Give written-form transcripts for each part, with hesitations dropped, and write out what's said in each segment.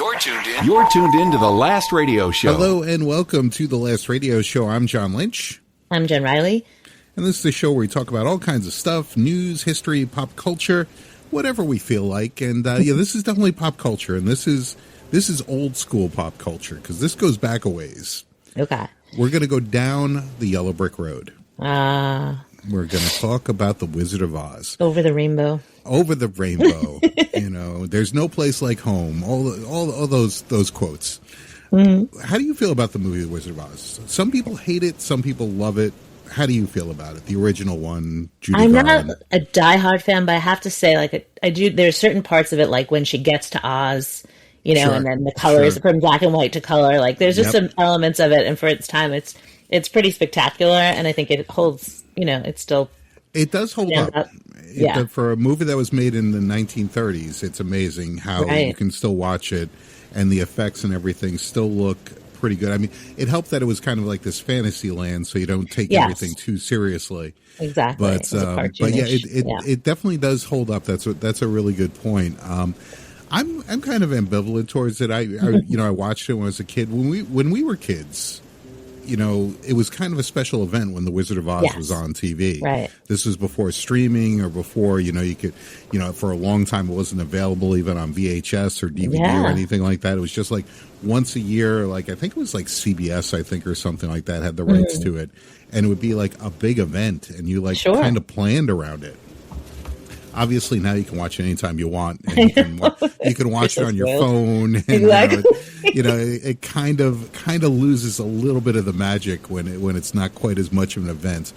You're tuned in to The Last Radio Show. Hello and welcome to The Last Radio Show. I'm John Lynch. I'm Jenn Reilly. And this is the show where we talk about all kinds of stuff, news, history, pop culture, whatever we feel like. And this is definitely pop culture. And this is old school pop culture because this goes back a ways. Okay. We're going to go down the yellow brick road. We're going to talk about the Wizard of Oz. Over the rainbow. Over the rainbow. There's no place like home. All those quotes. Mm-hmm. How do you feel about the movie The Wizard of Oz? Some people hate it. Some people love it. How do you feel about it? The original one, Judy Garland. I'm not a diehard fan, but I have to say, I do. There's certain parts of it, like when she gets to Oz, sure, and then the colors from black and white to color. Like there's just some elements of it, and for its time, it's pretty spectacular, and I think it holds. It does hold up. Yeah. For a movie that was made in the 1930s, it's amazing how you can still watch it, and the effects and everything still look pretty good. I mean, it helped that it was kind of like this fantasy land, so you don't take everything too seriously. Exactly. But it definitely does hold up. That's a really good point. I'm kind of ambivalent towards it. I watched it when I was a kid. When we were kids, it was kind of a special event when The Wizard of Oz was on TV. Right. This was before streaming or before, you could, for a long time it wasn't available even on VHS or DVD or anything like that. It was just like once a year, like I think it was like CBS, or something like that had the rights to it. And it would be like a big event and you kind of planned around it. Obviously, now you can watch it anytime you want, and you can watch it on your phone. And, exactly. It kind of loses a little bit of the magic when it's not quite as much of an event.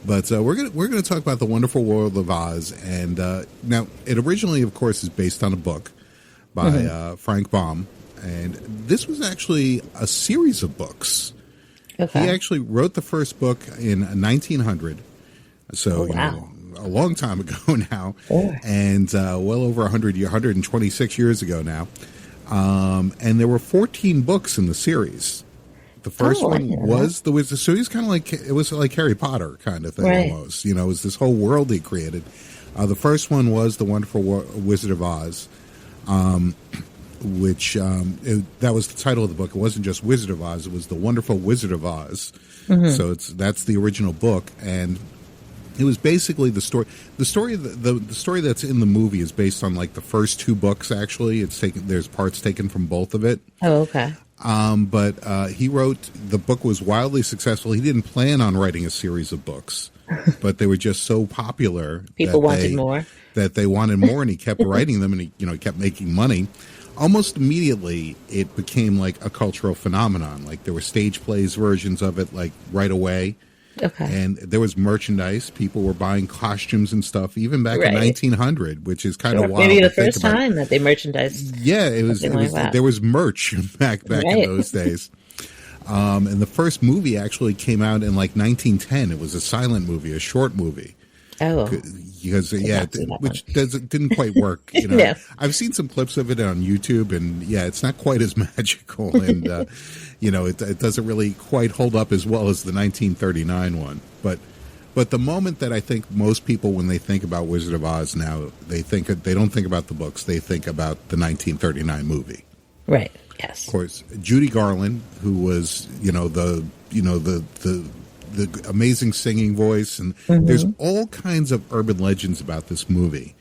But we're gonna talk about the Wonderful World of Oz, and now it originally, of course, is based on a book by Frank Baum, and this was actually a series of books. Okay. He actually wrote the first book in 1900. So a long time ago now, and well over 126 years ago now. And there were 14 books in the series. The first one was the Wizard. So he's kind of like, it was like Harry Potter kind of thing almost. It was this whole world he created. The first one was The Wonderful Wizard of Oz, which that was the title of the book. It wasn't just Wizard of Oz. It was The Wonderful Wizard of Oz. Mm-hmm. So that's the original book. And it was basically the story. The story that's in the movie is based on like the first two books. Actually, there's parts taken from both of it. Oh, okay. But he wrote, the book was wildly successful. He didn't plan on writing a series of books, but they were just so popular. People wanted more. That they wanted more, and he kept writing them, and he kept making money. Almost immediately, it became like a cultural phenomenon. Like there were stage plays versions of it, like right away. Okay. And there was merchandise. People were buying costumes and stuff, even back in 1900, which is kind of wild. Maybe the first time that they merchandised. Yeah, it was there was merch back in those days. And the first movie actually came out in like 1910. It was a silent movie, a short movie. Oh. Because which didn't quite work. No. I've seen some clips of it on YouTube, and it's not quite as magical, and it doesn't really quite hold up as well as the 1939 one. But the moment that I think most people, when they think about Wizard of Oz now, they don't think about the books, they think about the 1939 movie. Right. Yes. Of course, Judy Garland, who was the amazing singing voice, and there's all kinds of urban legends about this movie.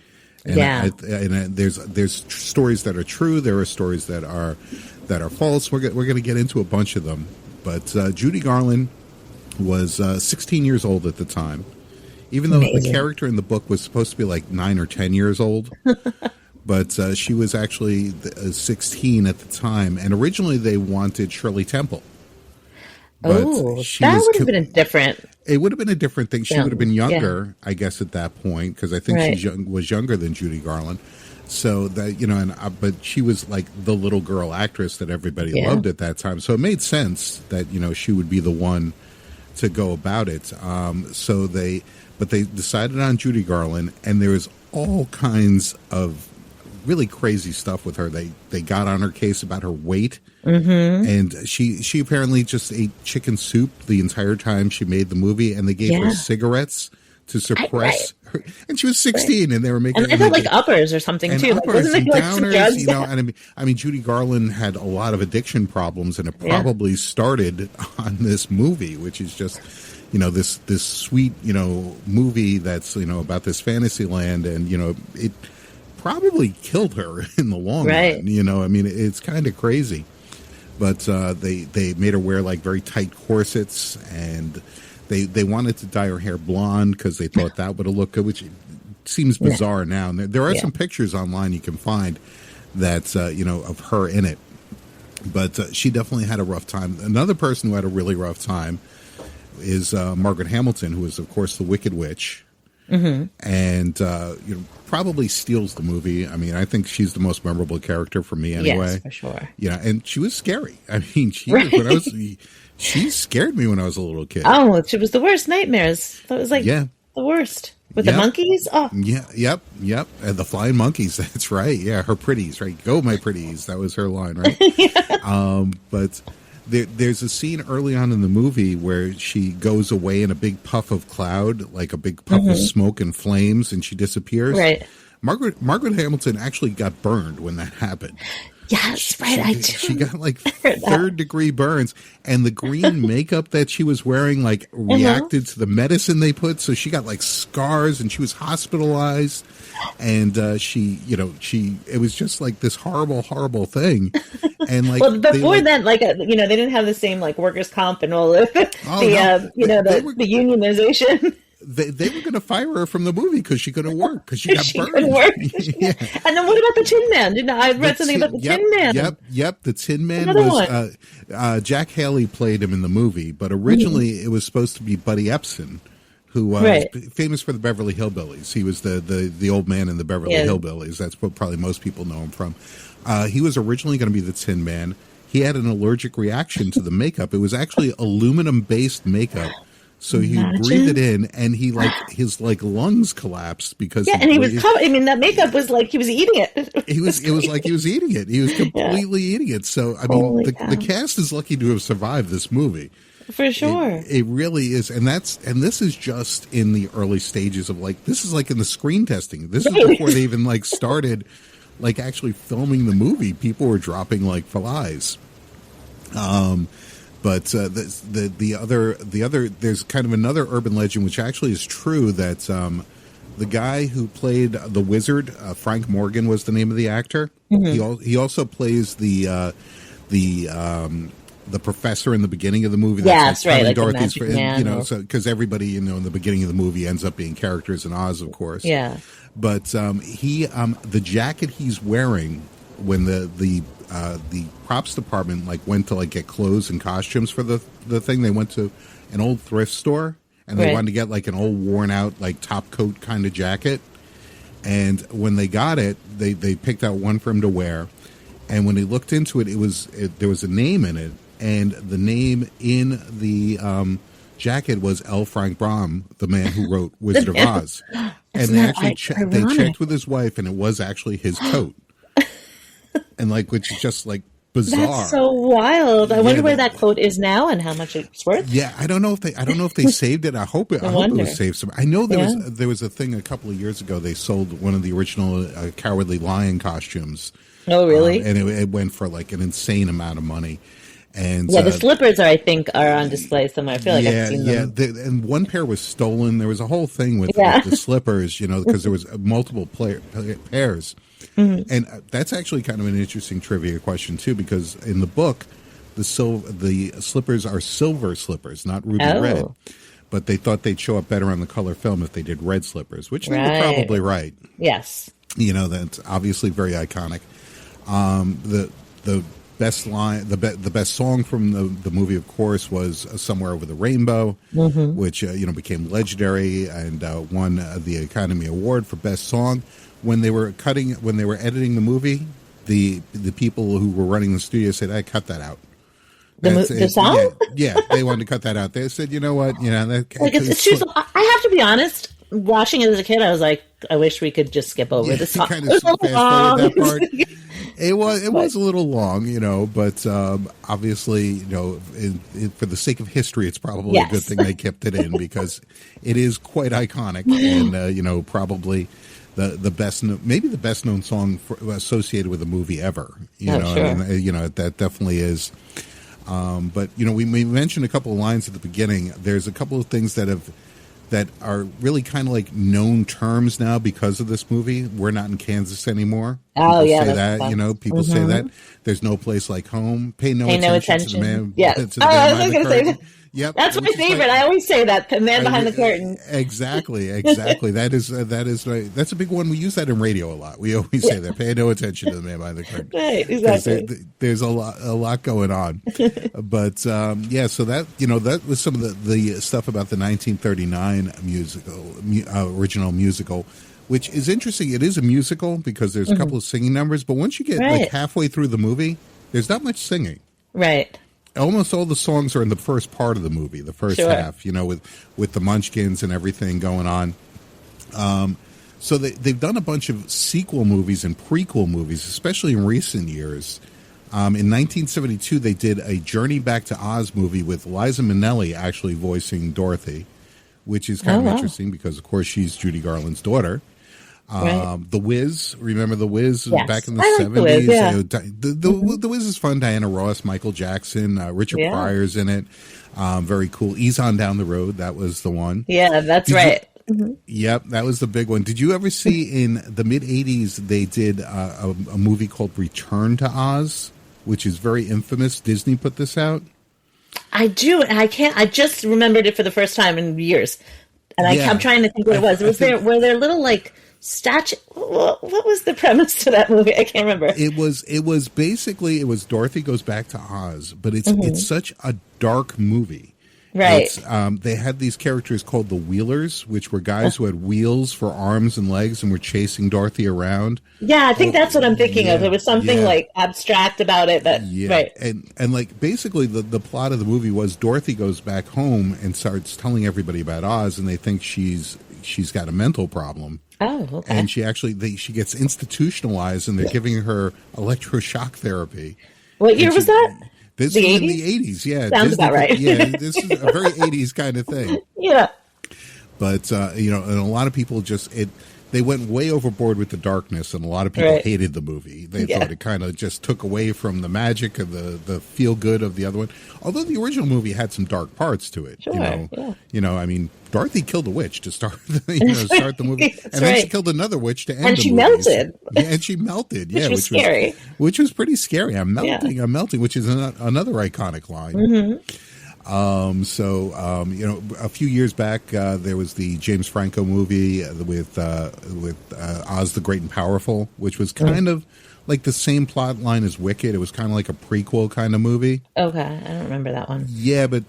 And there's stories that are true. There are stories that are false. We're going to get into a bunch of them. But Judy Garland was 16 years old at the time, even though the character in the book was supposed to be like 9 or 10 years old. But she was actually 16 at the time. And originally they wanted Shirley Temple. Oh, that would have been a different... It would have been a different thing. She would have been younger, I guess, at that point, because I think she was younger than Judy Garland. So that, but she was like the little girl actress that everybody loved at that time. So it made sense that, she would be the one to go about it. But they decided on Judy Garland, and there was all kinds of really crazy stuff with her. They got on her case about her weight. Mm-hmm. And she apparently just ate chicken soup the entire time she made the movie, and they gave her cigarettes to suppress and she was 16, and they were making. And I felt like uppers or something and too. Uppers like, and downers, you know. And I mean, Judy Garland had a lot of addiction problems, and it probably started on this movie, which is just, you know, this sweet, you know, movie that's, you know, about this fantasy land, and you know, it probably killed her in the long run. You know, I mean, it's kind of crazy. But they made her wear like very tight corsets, and they wanted to dye her hair blonde because they thought that would have looked good, which seems bizarre now. And there are some pictures online you can find that you know, of her in it. But she definitely had a rough time. Another person who had a really rough time is Margaret Hamilton, who is of course the Wicked Witch. Mm-hmm. And you know, probably steals the movie. I mean, I think she's the most memorable character for me anyway. Yes, for sure. Yeah, and she was scary. I mean, she scared me when I was a little kid. Oh, she was the worst nightmares. That was like the worst. With the monkeys? Oh. Yeah, yep. And the flying monkeys, that's right. Yeah, her pretties, right? Go, my pretties. That was her line, right? But there's a scene early on in the movie where she goes away in a big puff of cloud, like a big puff of smoke and flames, and she disappears. Right. Margaret Hamilton actually got burned when that happened. Yes, right. She got like third-degree burns, and the green makeup that she was wearing like reacted to the medicine they put, so she got like scars, and she was hospitalized, and it was just like this horrible thing. And like, well, before then, like you know, they didn't have the same like workers' comp and all of the unionization. They were going to fire her from the movie because she couldn't work, because she got burned. Couldn't work. And then what about the Tin Man? I read something about the Tin Man. Yep. The Tin Man was Jack Haley played him in the movie, but originally it was supposed to be Buddy Epson, who was famous for the Beverly Hillbillies. He was the old man in the Beverly Hillbillies. That's what probably most people know him from. He was originally going to be the Tin Man. He had an allergic reaction to the makeup. It was actually aluminum-based makeup. So he breathed it in, and his lungs collapsed because and he was. I mean, that makeup was like he was eating it. It was like he was eating it. He was completely eating it. So I mean, the cast is lucky to have survived this movie. For sure, it really is, and this is just in the early stages of this is like in the screen testing. This is before they even started actually filming the movie. People were dropping like flies. But the other there's kind of another urban legend which actually is true, that the guy who played the wizard, Frank Morgan was the name of the actor. Mm-hmm. He also plays the professor in the beginning of the movie. That's right, like Dorothy's, man, you know, so because everybody in the beginning of the movie ends up being characters in Oz, of course. Yeah. But the jacket he's wearing when the props department went to get clothes and costumes for the thing, they went to an old thrift store, and they wanted to get an old worn out top coat kind of jacket. And when they got it, they picked out one for him to wear. And when they looked into it, there was a name in it, and the name in the jacket was L. Frank Baum, the man who wrote Wizard of Oz. And they actually they checked with his wife, and it was actually his coat. And which is just bizarre. That's so wild. I wonder where that coat is now and how much it's worth. Yeah, I don't know if they saved it. I hope it was saved. I know there was a thing a couple of years ago. They sold one of the original Cowardly Lion costumes. Oh, really? And it went for an insane amount of money. And the slippers I think are on display somewhere. I feel like I've seen them. And one pair was stolen. There was a whole thing with the slippers, because there was multiple pairs. Mm-hmm. And that's actually kind of an interesting trivia question too, because in the book, the slippers are silver slippers, not ruby red. But they thought they'd show up better on the color film if they did red slippers, which they were probably right. Yes, that's obviously very iconic. The best line, the best song from the movie, of course, was "Somewhere Over the Rainbow," which became legendary and won the Academy Award for Best Song. When they were editing the movie, the people who were running the studio said, "I cut that out." The song? Yeah, they wanted to cut that out. They said, "You know what? I have to be honest. Watching it as a kid, I was like, I wish we could just skip over the song. Kind of fast forward that part. It was a little long, but obviously, for the sake of history, it's probably a good thing they kept it in because it is quite iconic and probably the best, maybe the best known song associated with a movie ever. Sure. That definitely is. But we mentioned a couple of lines at the beginning. There's a couple of things that are really kind of like known terms now because of this movie. We're not in Kansas anymore. Oh, people yeah. say that, people say that. There's no place like home. Pay no attention to the man. Yeah. To the man behind the curtain. Yep. That's my favorite. I always say that, the man behind the curtain. Exactly. That is right. That's a big one. We use that in radio a lot. We always say that. Pay no attention to the man behind the curtain. Right, exactly. There's a lot going on. But so that was some of the stuff about the 1939 original musical, which is interesting. It is a musical because there's a couple of singing numbers, but once you get like halfway through the movie, there's not much singing. Right. Almost all the songs are in the first part of the movie, the first half, with the Munchkins and everything going on. So they've done a bunch of sequel movies and prequel movies, especially in recent years. In 1972, they did a Journey Back to Oz movie with Liza Minnelli actually voicing Dorothy, which is kind of interesting because, of course, she's Judy Garland's daughter. The Wiz, remember The Wiz back in the 70s? The Wiz, yeah. The Wiz is fun. Diana Ross, Michael Jackson, Richard Pryor's in it. Very cool. Ease on Down the Road, that was the one. Yeah, that's right. Yep, that was the big one. Did you ever see in the mid-'80s they did a movie called Return to Oz, which is very infamous? Disney put this out. I do, and I just remembered it for the first time in years. And I'm trying to think what it was. Were there little like statue? What was the premise to that movie? I can't remember. It was basically Dorothy Goes Back to Oz, but it's such a dark movie. Right. They had these characters called the Wheelers, which were guys who had wheels for arms and legs and were chasing Dorothy around. Yeah, I think that's what I'm thinking of. There was something like abstract about it. Right. And like basically the plot of the movie was Dorothy goes back home and starts telling everybody about Oz, and they think she's got a mental problem. Oh, okay. And she gets institutionalized, and they're giving her electroshock therapy. What year was that? This was in the 80s, yeah. Sounds about right. Yeah, this is a very 80s kind of thing. Yeah. But, and a lot of people they went way overboard with the darkness, and a lot of people hated the movie. They thought it kind of just took away from the magic of the feel-good of the other one. Although the original movie had some dark parts to it. Sure, I mean, Dorothy killed a witch to start the movie. And then she killed another witch to end the movie. And she melted. Yeah, and she melted. Which was scary. Which was pretty scary. I'm melting, which is another iconic line. A few years back, there was the James Franco movie with Oz the Great and Powerful, which was kind of like the same plot line as Wicked. It was kind of like a prequel kind of movie. Okay, I don't remember that one. Yeah, but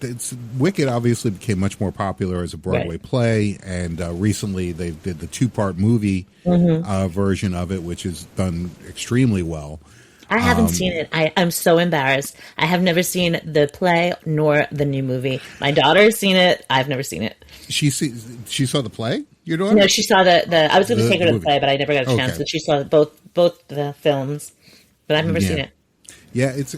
Wicked obviously became much more popular as a Broadway play, and recently they did the 2-part movie version of it, which has done extremely well. I haven't seen it. I'm so embarrassed. I have never seen the play nor the new movie. My daughter's seen it. I've never seen it. She saw the play? Your daughter? No, she saw the I was going to take her to the play, but I never got a chance. Okay. But she saw both the films, but I've never seen it. Yeah, it's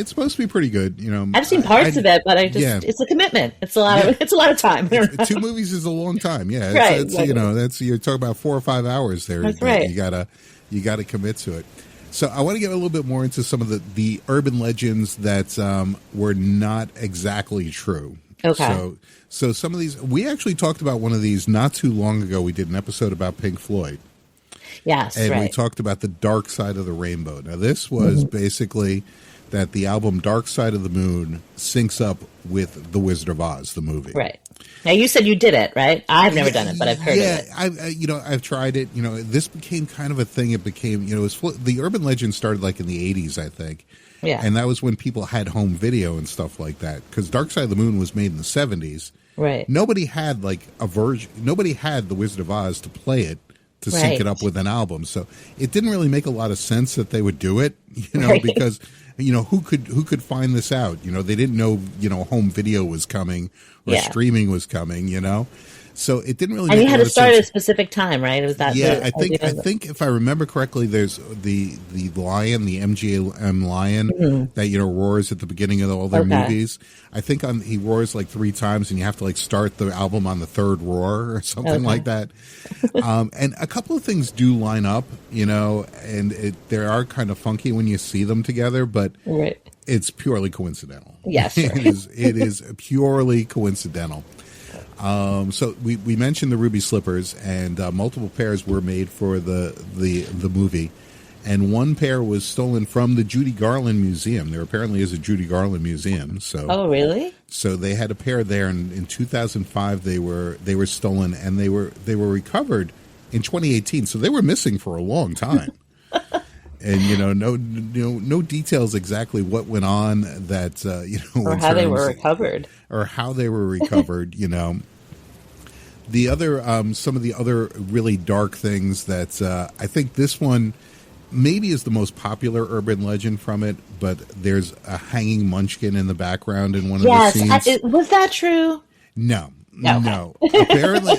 supposed to be pretty good. I've seen parts of it, but it's a commitment. It's a lot of time. 2 movies is a long time. Yeah, right. That's you're talking about 4 or 5 hours there. That's right. You gotta commit to it. So I want to get a little bit more into some of the urban legends that were not exactly true. Okay. So some of these, we actually talked about one of these not too long ago. We did an episode about Pink Floyd. Yes, and we talked about the Dark Side of the Rainbow. Now, this was basically that the album Dark Side of the Moon syncs up with The Wizard of Oz, the movie. Right. Now, you said you did it, right? I've never done it, but I've heard of it. I've tried it. This became kind of a thing. It became, the urban legend started like in the 80s, I think. Yeah. And that was when people had home video and stuff like that. Because Dark Side of the Moon was made in the 70s. Right. Nobody had like a version. Nobody had The Wizard of Oz to play it, to sync it up with an album. So it didn't really make a lot of sense that they would do it, because who could find this out? They didn't know, home video was coming or streaming was coming, So it didn't really And make you a had lot to of start sense. at a specific time, right? It was that. Yeah, I think if I remember correctly, there's the lion, the MGM lion that roars at the beginning of all their movies. I think he roars like 3 times, and you have to like start the album on the 3rd roar or something like that. And a couple of things do line up, and they are kind of funky when you see them together, but it's purely coincidental. Yes, sure. It is purely coincidental. So we mentioned the ruby slippers, and multiple pairs were made for the movie, and one pair was stolen from the Judy Garland Museum. There apparently is a Judy Garland Museum. So oh, really? So they had a pair there, and in 2005 they were stolen, and they were recovered in 2018. So they were missing for a long time. And no details exactly what went on that or how they were recovered, The other some of the other really dark things that I think this one maybe is the most popular urban legend from it, but there's a hanging munchkin in the background in one of the scenes. Was that true? No. Okay. No.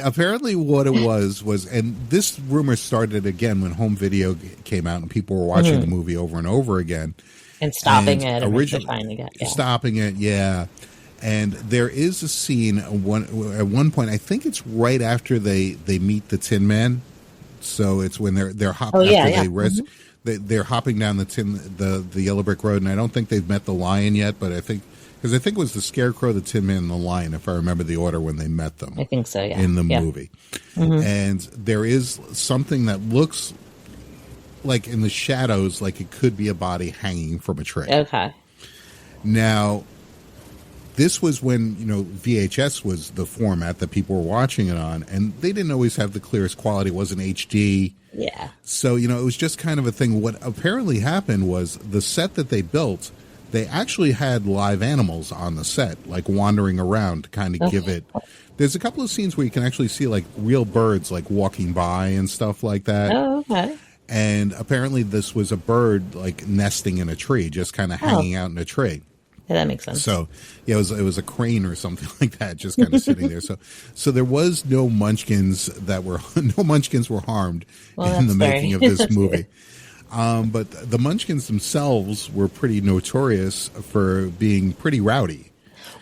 Apparently what it was, and this rumor started again when home video came out and people were watching the movie over and over again. And stopping it. Originally finding it. Yeah. Stopping it, yeah. And there is a scene at one point, I think it's right after they meet the Tin Man. So it's when they're hopping they're hopping down the yellow brick road, and I don't think they've met the lion yet, but I think it was the Scarecrow, the Tin Man, and the Lion, if I remember the order when they met them. I think so, yeah. In the movie. And there is something that looks like in the shadows like it could be a body hanging from a tree. Okay. Now, this was when, VHS was the format that people were watching it on, and they didn't always have the clearest quality. It wasn't HD. Yeah. So, it was just kind of a thing. What apparently happened was the set that they built, they actually had live animals on the set, like wandering around to kind of give it. There's a couple of scenes where you can actually see like real birds like walking by and stuff like that. Oh, okay. And apparently this was a bird like nesting in a tree, just kind of hanging out in a tree. Yeah, that makes sense. So, yeah, it was a crane or something like that, just kind of sitting there. So there was no munchkins were harmed in the making of this movie. But the Munchkins themselves were pretty notorious for being pretty rowdy.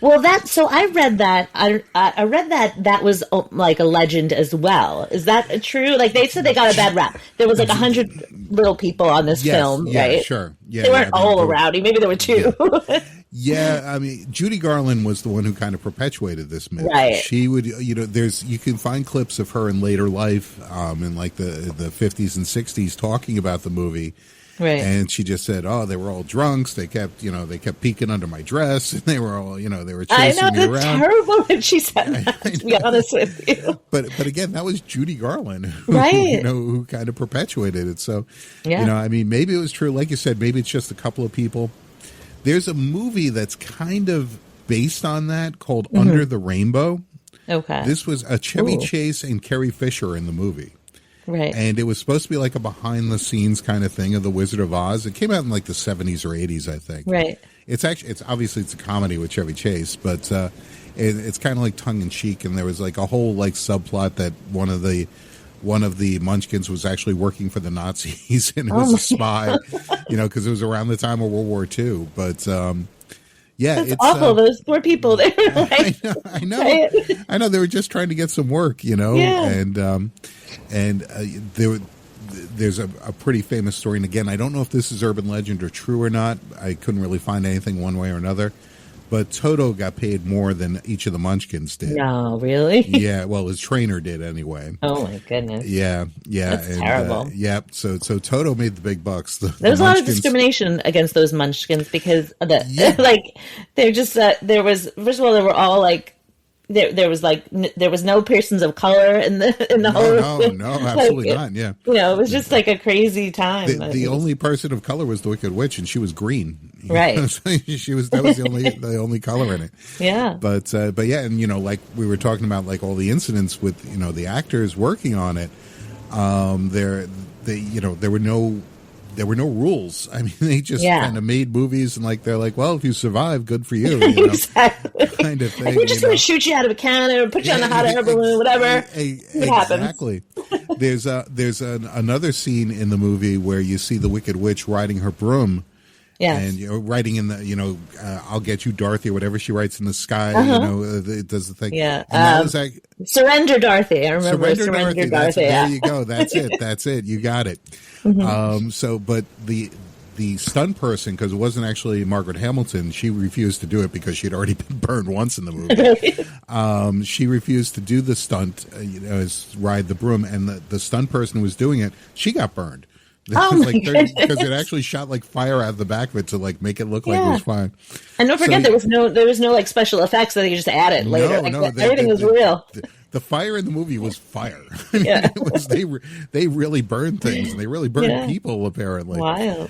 Well, I read that. I read that was like a legend as well. Is that true? Like they said, they got a bad rap. There was like 100 little people on this film, right? Sure. Yeah, they weren't all rowdy. Maybe there were 2. Yeah, I mean, Judy Garland was the one who kind of perpetuated this myth. Right. She would, you can find clips of her in later life, in like the 50s and 60s, talking about the movie. Right. And she just said, "Oh, they were all drunks. They kept peeking under my dress, and they were all, they were chasing me around." I know, terrible when she said that. To be honest with you. But again, that was Judy Garland, who, right? Who kind of perpetuated it. So, yeah. I mean, maybe it was true. Like you said, maybe it's just a couple of people. There's a movie that's kind of based on that called Under the Rainbow. Okay. This was a Chevy Chase and Carrie Fisher in the movie. Right. And it was supposed to be like a behind-the-scenes kind of thing of The Wizard of Oz. It came out in like the 70s or 80s, I think. Right. It's obviously a comedy with Chevy Chase, but it's kind of like tongue-in-cheek, and there was like a whole like subplot that one of the Munchkins was actually working for the Nazis and it was a spy, because it was around the time of World War II. But yeah, it's awful. Those poor people. They were like, I know. They were just trying to get some work, Yeah. And there's a pretty famous story. And again, I don't know if this is urban legend or true or not. I couldn't really find anything one way or another. But Toto got paid more than each of the Munchkins did. No, really? Yeah, well, his trainer did anyway. Oh my goodness. Yeah. That's terrible. So Toto made the big bucks. There was a lot of discrimination against those Munchkins because they're just there was, first of all, they were all like. There was no persons of color in the whole. No, absolutely not. Yeah, it was just like a crazy time. The only person of color was the Wicked Witch, and she was green. Right. That was the only color in it. Yeah. But yeah, and like we were talking about, like all the incidents with the actors working on it. There were no there were no rules. I mean, they just kind of made movies and like they're like, well, if you survive, good for you. You know, exactly. Kind of thing. We're just going to shoot you out of a cannon or put you on a hot air balloon, whatever. Exactly. There's another scene in the movie where you see the Wicked Witch riding her broom. Yes. And writing in the, I'll get you, Dorothy, or whatever she writes in the sky, it does the thing. Yeah. And that was like, Surrender, Dorothy. I remember Surrender, Dorothy. There you go. That's it. You got it. Mm-hmm. But the stunt person, because it wasn't actually Margaret Hamilton, she refused to do it because she'd already been burned once in the movie. She refused to do the stunt, ride the broom, and the stunt person who was doing it, she got burned. Oh my goodness. Because it actually shot like fire out of the back of it to like make it look like it was fine. And don't forget, there was no like special effects that you just added later. Everything was real. The fire in the movie was fire. I mean, it was they really burned things, and they really burned people apparently. Wild.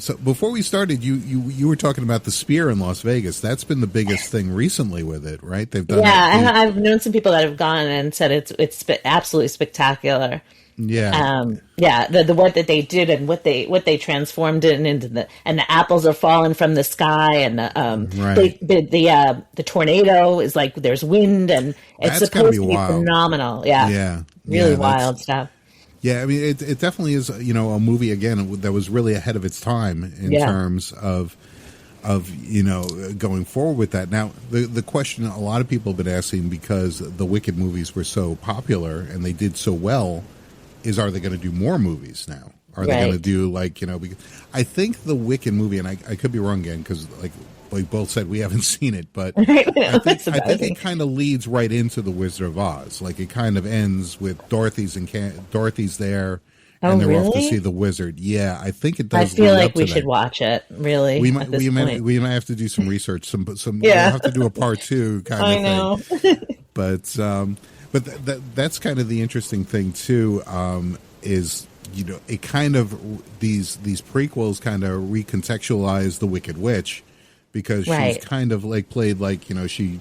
So before we started, you were talking about the Sphere in Las Vegas. That's been the biggest thing recently with it, right? They've done. Yeah, I've known some people that have gone and said it's absolutely spectacular. Yeah. The what that they did and what they transformed it into the apples are falling from the sky and the tornado is like there's wind and it's supposed to be phenomenal. Yeah. Really wild stuff. Yeah, I mean it definitely is, a movie again that was really ahead of its time in terms of going forward with that. Now, the question a lot of people have been asking, because the Wicked movies were so popular and they did so well, is, are they going to do more movies now? Are they going to do because I think the Wicked movie, and I could be wrong again because like both said we haven't seen it, but I think it kind of leads right into the Wizard of Oz. Like it kind of ends with Dorothy's there, and they're off to see the wizard. Yeah, I think it does. I feel like we should watch it. Really, we might have to do some research. We'll have to do a part 2 kind of thing. But that's kind of the interesting thing too, is it kind of these prequels kind of recontextualize the Wicked Witch, because she's kind of like played like she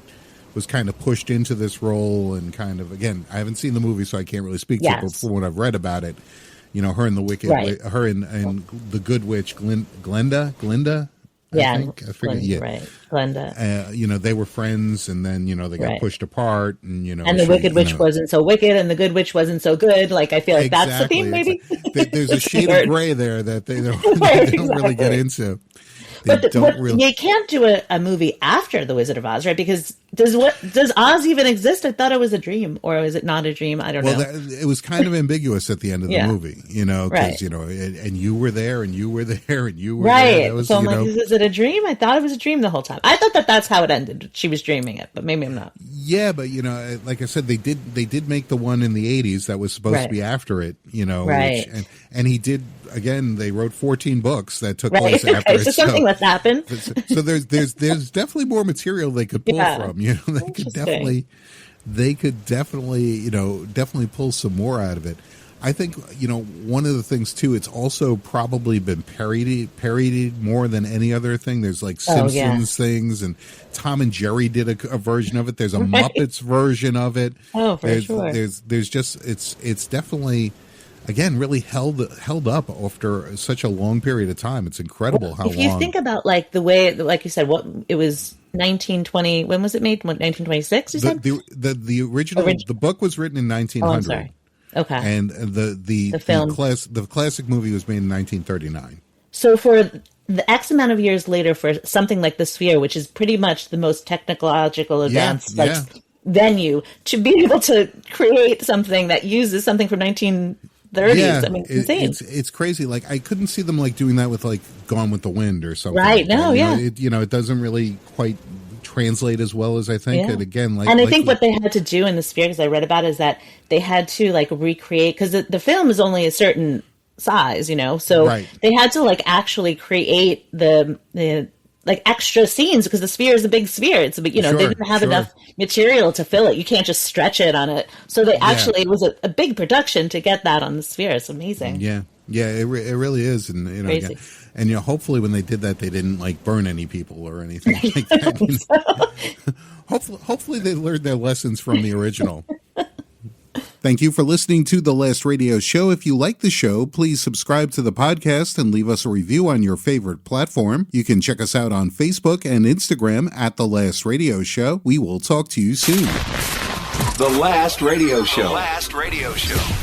was kind of pushed into this role, and kind of, again, I haven't seen the movie so I can't really speak to it, but from what I've read about it, her and the Wicked, her and the Good Witch, Glinda. I forget. Right, Glenda. They were friends, and then they got pushed apart, and and the Wicked Witch wasn't so wicked, and the Good Witch wasn't so good. Like I feel like that's the theme, maybe. There's a shade of gray there that they don't really get into. But you can't do a movie after The Wizard of Oz, right? Because does Oz even exist? I thought it was a dream, or was it not a dream? I don't know. It was kind of ambiguous at the end of the movie, because and you were there, and you were there, and you were there. Was, so I'm like, is it a dream? I thought it was a dream the whole time. I thought that's how it ended. She was dreaming it, but maybe I'm not. Yeah, but like I said, they did make the one in the 80s that was supposed to be after it, right? And he did. Again, they wrote 14 books that took place after it. So something must happen. So there's definitely more material they could pull from. They could definitely pull some more out of it. I think one of the things too, it's also probably been parodied more than any other thing. There's like Simpsons things, and Tom and Jerry did a version of it. There's a Muppets version of it. Oh, for sure. There's just it's definitely, again, really held up after such a long period of time. It's incredible how long. If you think about like the way, like you said, what it was 1920. When was it made? 1926. You said the original. The book was written in 1900. Oh, I'm sorry. Okay. And the film, the classic movie was made in 1939. So for the X amount of years later, for something like the Sphere, which is pretty much the most technological advanced venue, to be able to create something that uses something from 1930s. I mean, it's insane. It's crazy. Like I couldn't see them like doing that with like Gone with the Wind or something. Right? Like no, it doesn't really quite translate as well as I think. And again, I think what they had to do in the Sphere, because I read about it, is that they had to like recreate, because the film is only a certain size, so they had to like actually create the like extra scenes, because the Sphere is a big sphere. It's a big, they didn't have enough material to fill it. You can't just stretch it on it. So they actually, it was a big production to get that on the Sphere. It's amazing. Yeah, it really is, and crazy. Again, and hopefully when they did that, they didn't like burn any people or anything like that. Hopefully they learned their lessons from the original. Thank you for listening to The Last Radio Show. If you like the show, please subscribe to the podcast and leave us a review on your favorite platform. You can check us out on Facebook and Instagram at The Last Radio Show. We will talk to you soon. The Last Radio Show. The Last Radio Show.